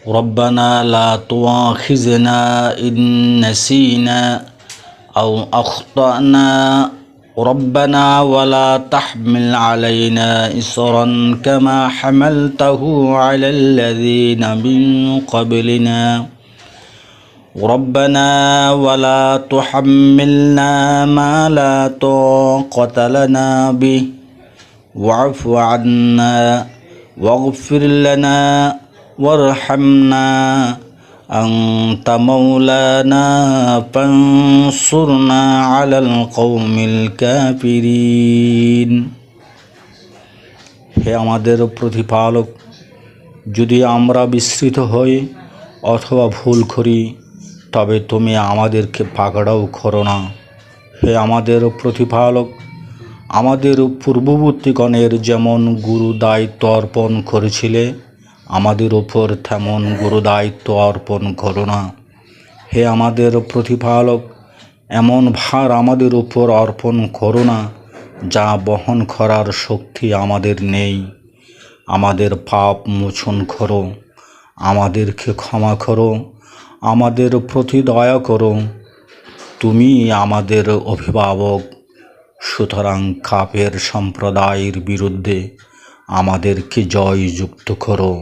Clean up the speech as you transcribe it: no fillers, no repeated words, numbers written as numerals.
ربنا لا تؤاخذنا إن نسينا أو أخطأنا ربنا ولا تحمل علينا إصرا كما حملته على الذين من قبلنا ربنا ولا تحملنا ما لا طاقة لنا به واعف عنا واغفر لنا وارحمنا أنت مولانا فانصرنا على القوم الكافرين হে আমাদের প্রতিপালক, যদি আমরা বিস্মৃত হই অথবা ভুল করি তবে তুমি আমাদেরকে পাকড়াও করো না। হে আমাদের প্রতিপালক, আমাদের পূর্ববর্তীগণের যেমন গুরু দায়িত্ব অর্পণ করেছিলে আমাদের ওপর তেমন গুরু দায়িত্ব অর্পণ করো না। হে আমাদের প্রতিপালক, এমন ভার আমাদের উপর অর্পণ করো না যা বহন করার শক্তি আমাদের নেই। আমাদের পাপ মোচন করো, আমাদেরকে ক্ষমা করো, আমাদের প্রতি দয়া করো। তুমি আমাদের অভিভাবক, সুতরাং কাফের সম্প্রদায়ের বিরুদ্ধে আমাদেরকে জয়যুক্ত করো।